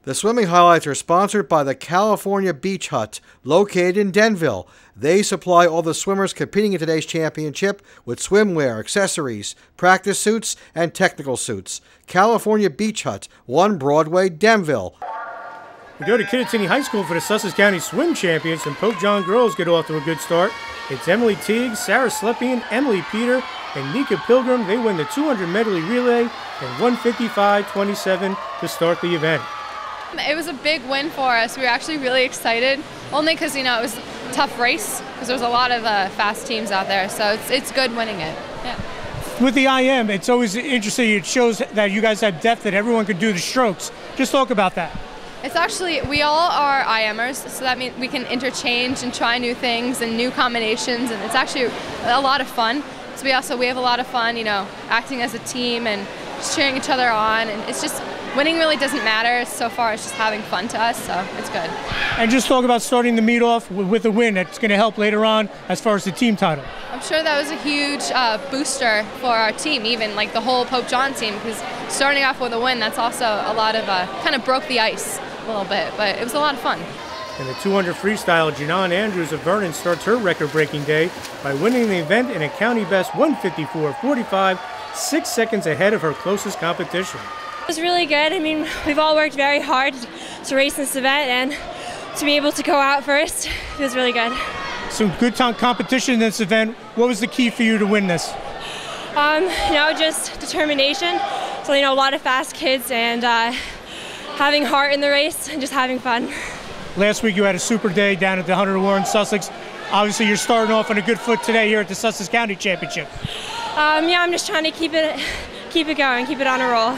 The swimming highlights are sponsored by the California Beach Hut, located in Denville. They supply all the swimmers competing in today's championship with swimwear, accessories, practice suits, and technical suits. California Beach Hut, 1 Broadway, Denville. We go to Kittatinny High School for the Sussex County Swim Champions, and Pope John girls get off to a good start. It's Emily Teague, Sarah Slepian, Emily Peter, and Nika Pilgrim. They win the 200 medley relay in 1:55.27 to start the event. It was a big win for us. We were actually really excited, only because, it was a tough race, because there was a lot of fast teams out there, so it's good winning it. Yeah. With the IM, it's always interesting. It shows that you guys have depth, that everyone can do the strokes. Just talk about that. It's actually, we all are IMers, so that means we can interchange and try new things and new combinations, and it's actually a lot of fun. So we have a lot of fun, acting as a team and just cheering each other on, and it's just, winning really doesn't matter so far. It's just having fun to us, so it's good. And just talk about starting the meet off with a win. That's going to help later on as far as the team title. I'm sure that was a huge booster for our team, even like the whole Pope John team, because starting off with a win, that's also a lot of, kind of broke the ice a little bit, but it was a lot of fun. In the 200 freestyle, Janan Andrews of Vernon starts her record-breaking day by winning the event in a county best 1:54.45, 6 seconds ahead of her closest competition. It was really good. I mean, we've all worked very hard to race this event, and to be able to go out first feels really good. Some good competition in this event. What was the key for you to win this? Just determination. So, a lot of fast kids, and having heart in the race and just having fun. Last week you had a super day down at the 100 Warren Sussex. Obviously you're starting off on a good foot today here at the Sussex County Championship. I'm just trying to keep it going, keep it on a roll.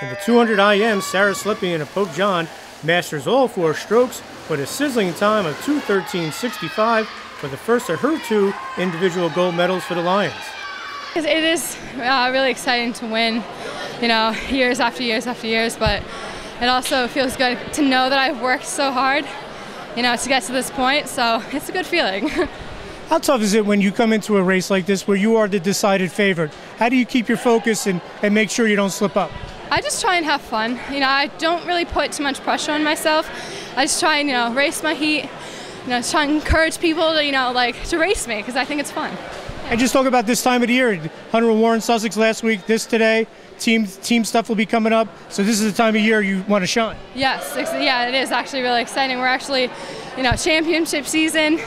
In the 200 IM, Sarah Slepian of Pope John masters all 4 strokes with a sizzling time of 2:13.65 for the first of her 2 individual gold medals for the Lions. It is really exciting to win, years after years after years, but it also feels good to know that I've worked so hard, to get to this point, so it's a good feeling. How tough is it when you come into a race like this where you are the decided favorite? How do you keep your focus and make sure you don't slip up? I just try and have fun. I don't really put too much pressure on myself. I just try and, race my heat, try and encourage people to, to race me, because I think it's fun. And just talk about this time of the year. 100 Warren Sussex last week, this today. Team stuff will be coming up, so this is the time of year you want to shine. Yes, yeah, it is actually really exciting. We're actually, championship season.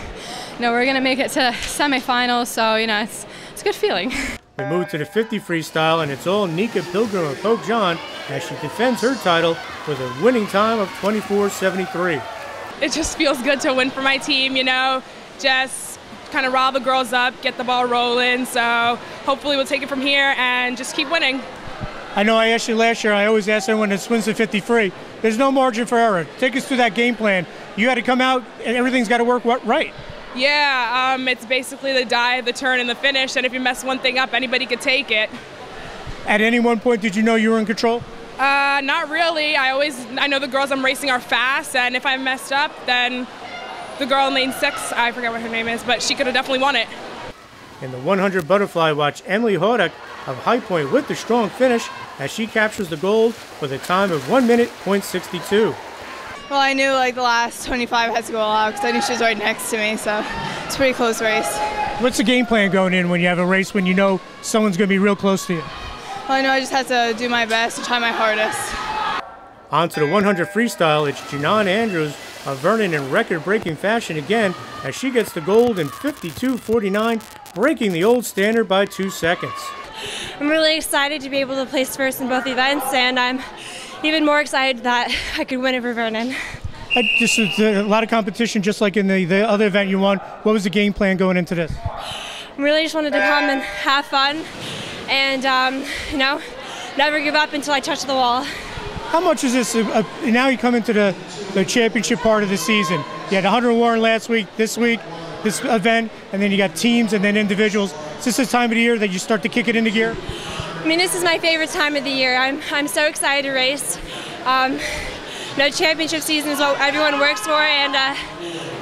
We're going to make it to semifinals, so, it's a good feeling. We move to the 50 freestyle, and it's all Nika Pilgrim of Pope John as she defends her title with a winning time of 24.73. It just feels good to win for my team, just kind of rile the girls up, get the ball rolling, so hopefully we'll take it from here and just keep winning. I know I asked you last year, I always ask everyone that wins the 50 free, there's no margin for error. Take us through that game plan. You had to come out and everything's got to work right. Yeah, it's basically the dive, the turn, and the finish, and if you mess one thing up, anybody could take it. At any one point, did you know you were in control? Not really. I know the girls I'm racing are fast, and if I messed up, then the girl in lane 6, I forget what her name is, but she could have definitely won it. In the 100 butterfly, watch Emily Hodak of High Point with the strong finish as she captures the gold with a time of 1:0.62. Well, I knew the last 25 had to go all out because I knew she was right next to me, so it's a pretty close race. What's the game plan going in when you have a race when you know someone's going to be real close to you? Well, I know I just had to do my best and try my hardest. On to the 100 freestyle, it's Janan Andrews of Vernon in record-breaking fashion again as she gets the gold in 52.49, breaking the old standard by 2 seconds. I'm really excited to be able to place first in both events, and I'm even more excited that I could win it for Vernon. Just a lot of competition, just like in the other event you won. What was the game plan going into this? I really just wanted to come and have fun and, never give up until I touch the wall. How much is this? Now you come into the championship part of the season. You had 100 Warren last week, this event, and then you got teams and then individuals. Is this the time of the year that you start to kick it into gear? I mean, this is my favorite time of the year. I'm so excited to race. Championship season is what everyone works for, and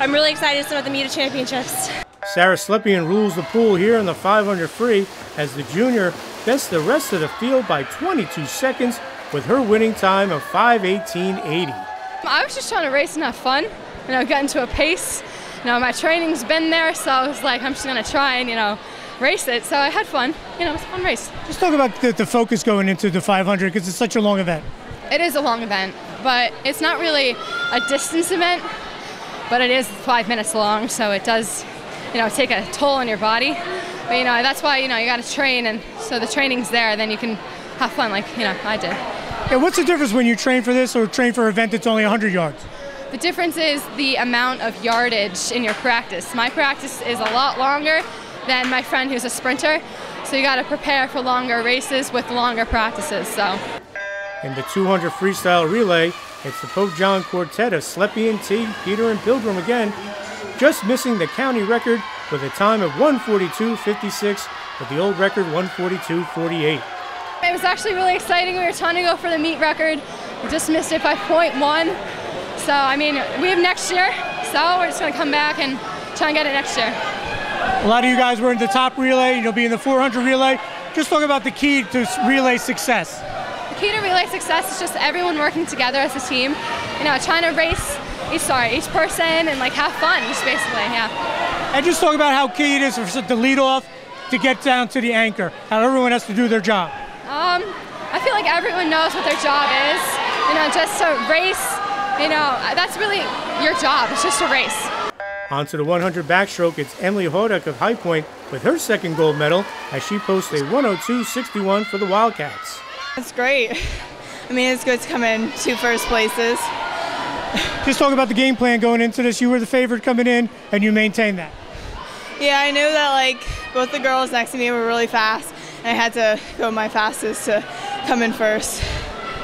I'm really excited to start the meet of championships. Sarah Slepian rules the pool here in the 500 free as the junior bests the rest of the field by 22 seconds with her winning time of 5:18.80. I was just trying to race and have fun, get into a pace. My training's been there, so I was like, I'm just gonna try and, race it. So I had fun. It was a fun race. Just talk about the focus going into the 500 because it's such a long event. It is a long event, but it's not really a distance event, but it is 5 minutes long, so it does, take a toll on your body. But, that's why, you got to train, and so the training's there, then you can have fun like, I did. Yeah, what's the difference when you train for this or train for an event that's only 100 yards? The difference is the amount of yardage in your practice. My practice is a lot longer than my friend who's a sprinter, so you got to prepare for longer races with longer practices. So, in the 200 freestyle relay, it's the Pope John quartet of Slepian, Teague, Peter, and Pilgrim again, just missing the county record with a time of 1:42.56, with the old record 1:42.48. It was actually really exciting. We were trying to go for the meet record. We just missed it by 0.1. So, we have next year, so we're just going to come back and try and get it next year. A lot of you guys were in the top relay, you'll be in the 400 relay. Just talk about the key to relay success. The key to relay success is just everyone working together as a team, trying to race each person and have fun, just basically, yeah. And just talk about how key it is for the lead off to get down to the anchor, how everyone has to do their job. I feel like everyone knows what their job is, just to race, that's really your job, it's just a race. On to the 100 backstroke, it's Emily Hodek of High Point with her second gold medal as she posts a 1:02.61 for the Wildcats. That's great. It's good to come in 2 first places. Just talk about the game plan going into this. You were the favorite coming in, and you maintained that. Yeah, I knew that both the girls next to me were really fast, and I had to go my fastest to come in first.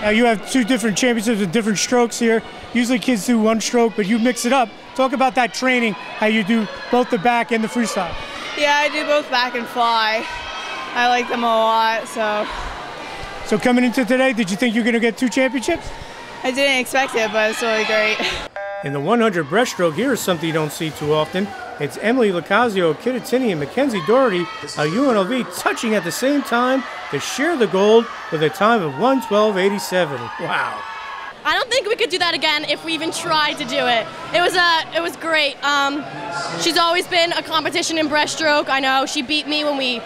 Now you have 2 different championships with different strokes here. Usually kids do 1 stroke, but you mix it up. Talk about that training, how you do both the back and the freestyle. Yeah, I do both back and fly. I like them a lot, so. So coming into today, did you think you were going to get 2 championships? I didn't expect it, but it's really great. In the 100 breaststroke, here is something you don't see too often. It's Emily Locasio of Kittatinny and Mackenzie Doherty of UNLV touching at the same time to share the gold with a time of 1:12.87. Wow. I don't think we could do that again if we even tried to do it. It was great. She's always been a competition in breaststroke. I know she beat me when we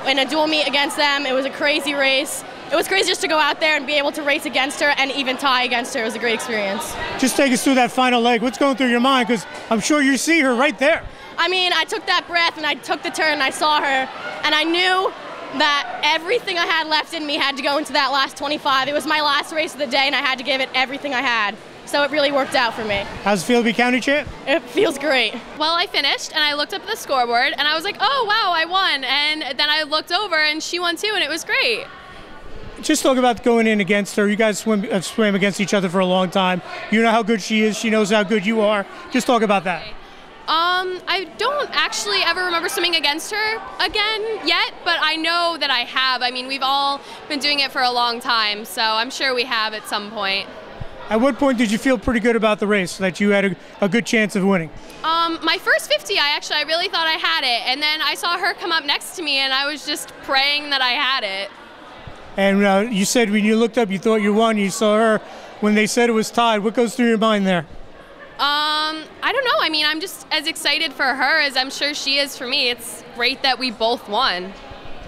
in a dual meet against them. It was a crazy race. It was crazy just to go out there and be able to race against her and even tie against her. It was a great experience. Just take us through that final leg. What's going through your mind? Because I'm sure you see her right there. I took that breath and I took the turn and I saw her and I knew that everything I had left in me had to go into that last 25. It was my last race of the day and I had to give it everything I had. So it really worked out for me. How's it feel to be county champ? It feels great. Well, I finished and I looked up at the scoreboard and I was like, oh wow, I won. And then I looked over and she won too and it was great. Just talk about going in against her. You guys swam against each other for a long time. You know how good she is. She knows how good you are. Just talk about that. I don't actually ever remember swimming against her again yet, but I know that I have. We've all been doing it for a long time, so I'm sure we have at some point. At what point did you feel pretty good about the race, that you had a good chance of winning? My first 50, I really thought I had it, and then I saw her come up next to me, and I was just praying that I had it. And you said when you looked up, you thought you won. You saw her when they said it was tied. What goes through your mind there? I don't know. I'm just as excited for her as I'm sure she is for me. It's great that we both won.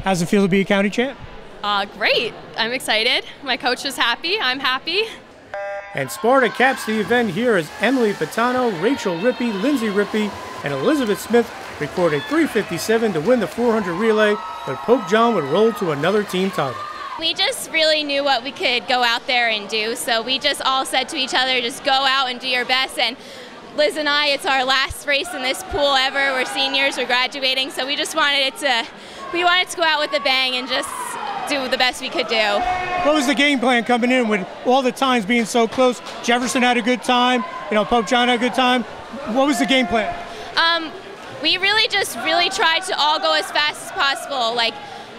How's it feel to be a county champ? Great. I'm excited. My coach is happy. I'm happy. And Sparta caps the event here as Emily Patano, Rachel Rippey, Lindsay Rippey, and Elizabeth Smith record a 3:57 to win the 400 relay, but Pope John would roll to another team title. We just really knew what we could go out there and do, so we just all said to each other, just go out and do your best. And Liz and I, it's our last race in this pool ever. We're seniors, we're graduating, so we just wanted to go out with a bang and just do the best we could do. What was the game plan coming in with all the times being so close? Jefferson had a good time, Pope John had a good time. What was the game plan? We really tried to all go as fast as possible.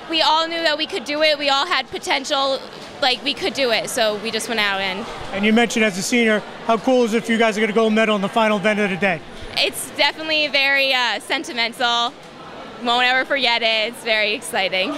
We all knew that we could do it. We all had potential, we could do it. So we just went out and. And you mentioned as a senior, how cool is it for you guys to get a gold medal in the final event of the day? It's definitely very sentimental. Won't ever forget it. It's very exciting.